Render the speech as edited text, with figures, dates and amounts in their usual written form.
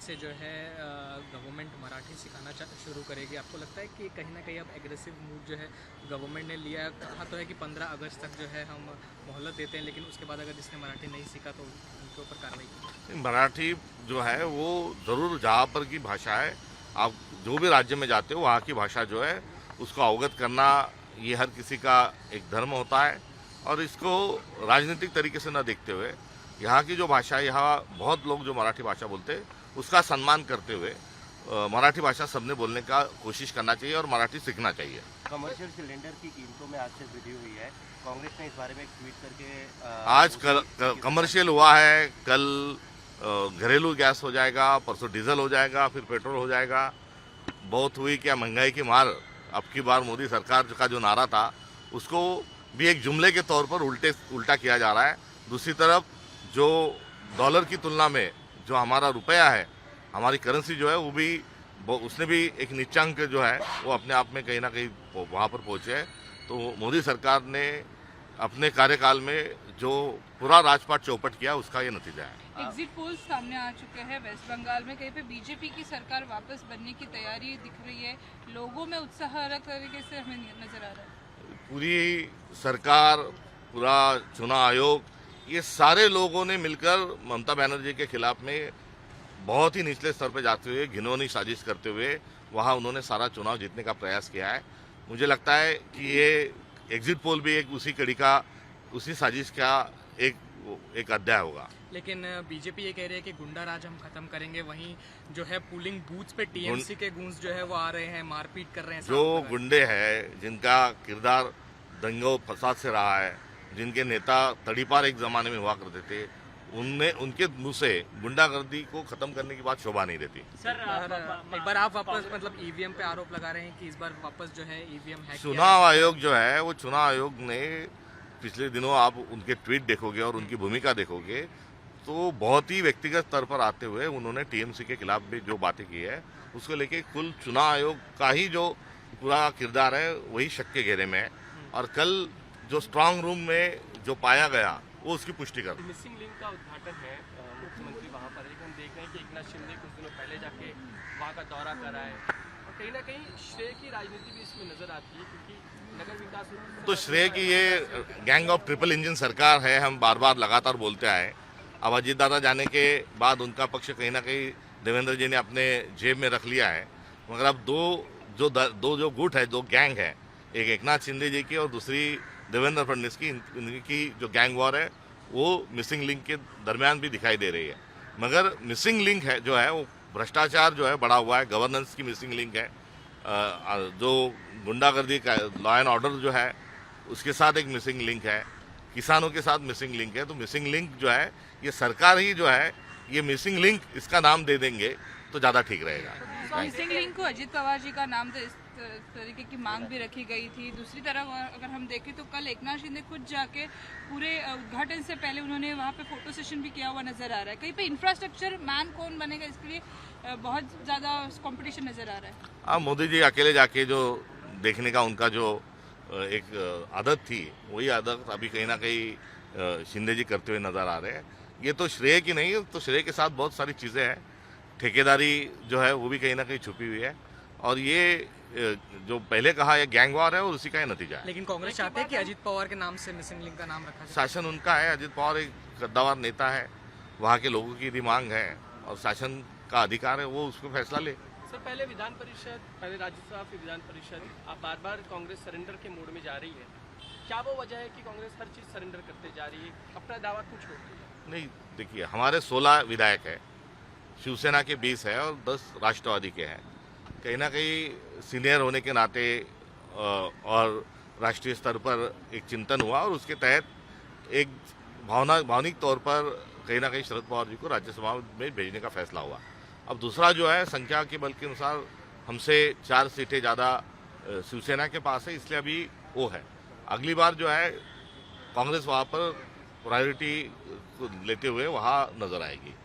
से जो है गवर्नमेंट मराठी सिखाना शुरू करेगी। आपको लगता है कि कहीं ना कहीं अब एग्रेसिव मूव जो है गवर्नमेंट ने लिया? कहा तो है कि 15 अगस्त तक जो है हम मोहलत देते हैं, लेकिन उसके बाद अगर जिसने मराठी नहीं सीखा तो उनके ऊपर कार्रवाई की। मराठी जो है वो ज़रूर जहाँ पर की भाषा है, आप जो भी राज्य में जाते हो वहाँ की भाषा जो है उसको अवगत करना ये हर किसी का एक धर्म होता है। और इसको राजनीतिक तरीके से न देखते हुए यहाँ की जो भाषा है, यहाँ बहुत लोग जो मराठी भाषा बोलते हैं उसका सम्मान करते हुए मराठी भाषा सबने बोलने का कोशिश करना चाहिए और मराठी सीखना चाहिए। कमर्शियल सिलेंडर की कीमतों में आज से वृद्धि हुई है। कांग्रेस ने इस बारे में एक ट्वीट करके आज कमर्शियल हुआ है, कल घरेलू गैस हो जाएगा, परसों डीजल हो जाएगा, फिर पेट्रोल हो जाएगा। बहुत हुई क्या महंगाई की मार। अब की बार मोदी सरकार का जो नारा था उसको भी एक जुमले के तौर पर उल्टा किया जा रहा है। दूसरी तरफ जो डॉलर की तुलना में जो हमारा रुपया है, हमारी करेंसी जो है वो भी उसने भी एक नीचांक जो है वो अपने आप में कहीं ना कहीं वहाँ पर पहुँचे है। तो मोदी सरकार ने अपने कार्यकाल में जो पूरा राजपाट चौपट किया उसका ये नतीजा है। एग्जिट पोल्स सामने आ चुके हैं। वेस्ट बंगाल में कहीं पे बीजेपी की सरकार वापस बनने की तैयारी दिख रही है। लोगों में उत्साह अलग तरीके से हमें नजर आ रहा है। पूरी सरकार, पूरा चुनाव आयोग, ये सारे लोगों ने मिलकर ममता बनर्जी के खिलाफ में बहुत ही निचले स्तर पर जाते हुए, घिनौनी साजिश करते हुए वहाँ उन्होंने सारा चुनाव जीतने का प्रयास किया है। मुझे लगता है कि ये एग्जिट पोल भी एक उसी कड़ी का, उसी साजिश का एक अध्याय होगा। लेकिन बीजेपी ये कह रही है कि गुंडा राज हम खत्म करेंगे, वहीं जो है पोलिंग बूथ्स पे टीएमसी के गूंज जो है वो आ रहे हैं, मारपीट कर रहे हैं। जो गुंडे हैं जिनका किरदार दंगों फसाद से रहा है, जिनके नेता तड़ीपार एक जमाने में हुआ करते थे, उनके मुंह से गुंडागर्दी को खत्म करने की बात शोभा नहीं देती। सर एक बार आप वापस मतलब ईवीएम पे आरोप लगा रहे हैं कि इस बार वापस जो है ईवीएम हैक किया। चुनाव आयोग जो है वो चुनाव आयोग ने पिछले दिनों आप उनके ट्वीट देखोगे और उनकी भूमिका देखोगे तो बहुत ही व्यक्तिगत स्तर पर आते हुए उन्होंने टीएमसी के खिलाफ भी जो बातें की है उसको लेके कुल चुनाव आयोग का ही जो पूरा किरदार है वही शक के घेरे में है। और कल जो स्ट्रांग रूम में जो पाया गया वो उसकी पुष्टि कर। मिसिंग लिंक का उद्घाटन है, मुख्यमंत्री वहाँ पर है। हम देख रहे हैं कि एकनाथ शिंदे कुछ दिनों पहले जाके वहाँ का दौरा कर रहा है और कहीं ना कहीं श्रेय की राजनीति भी इसमें नजर आती है, क्योंकि नगर विकास तो श्रेय की ये गैंग ऑफ ट्रिपल इंजन सरकार है, हम बार बार लगातार बोलते आए। अब अजीत दादा जाने के बाद उनका पक्ष कहीं ना कहीं देवेंद्र जी ने अपने जेब में रख लिया है। मगर अब दो जो गुट है, दो गैंग है, एक एकनाथ शिंदे जी की और दूसरी देवेंद्र फडणवीस की, इनकी जो गैंग वॉर है वो मिसिंग लिंक के दरमियान भी दिखाई दे रही है। मगर मिसिंग लिंक है जो है वो भ्रष्टाचार जो है बढ़ा हुआ है, गवर्नेंस की मिसिंग लिंक है, जो गुंडागर्दी का लॉ एंड ऑर्डर जो है उसके साथ एक मिसिंग लिंक है, किसानों के साथ मिसिंग लिंक है। तो मिसिंग लिंक जो है ये सरकार ही जो है ये मिसिंग लिंक इसका नाम दे देंगे तो ज़्यादा ठीक रहेगा। मिसिंग लिंक को अजित पवार जी का नाम दे तरीके की मांग भी रखी गई थी। दूसरी तरफ अगर हम देखें तो कल एकनाथ शिंदे खुद जाके पूरे उद्घाटन से पहले उन्होंने वहाँ पे फोटो सेशन भी किया हुआ नजर आ रहा है। कहीं पे इंफ्रास्ट्रक्चर मैन कौन बनेगा इसके लिए बहुत ज़्यादा कंपटीशन नजर आ रहा है। अब मोदी जी अकेले जाके जो देखने का उनका जो एक आदत थी वही आदत अभी कहीं ना कहीं शिंदे जी करते हुए नजर आ रहे हैं। ये तो श्रेय की नहीं, तो श्रेय के साथ बहुत सारी चीज़ें हैं। ठेकेदारी जो है वो भी कहीं ना कहीं छुपी हुई है और ये जो पहले कहा ये गैंग वॉर है और उसी का ही नतीजा है। लेकिन कांग्रेस चाहते हैं कि अजित पवार के नाम से मिसिंग लिंक का नाम रखा जाए। शासन उनका है, अजित पवार एक गद्दावर नेता है, वहाँ के लोगों की भी मांग है और शासन का अधिकार है, वो उसको फैसला ले। सर पहले विधान परिषद, पहले राज्यसभा, फिर विधान परिषद, आप बार बार कांग्रेस सरेंडर के मोड में जा रही है। क्या वो वजह है कि कांग्रेस हर चीज़ सरेंडर करते जा रही है, अपना दावा क्यों छोड़ रही है? नहीं, देखिए हमारे 16 विधायक है, शिवसेना के 20 है और 10 राष्ट्रवादी के हैं। कहीं ना कहीं सीनियर होने के नाते और राष्ट्रीय स्तर पर एक चिंतन हुआ और उसके तहत एक भावनिक तौर पर कहीं ना कहीं शरद पवार जी को राज्यसभा में भेजने का फैसला हुआ। अब दूसरा जो है संख्या के बल के अनुसार हमसे 4 सीटें ज़्यादा शिवसेना के पास है, इसलिए अभी वो है। अगली बार जो है कांग्रेस वहाँ पर प्रायोरिटी लेते हुए वहाँ नजर आएगी।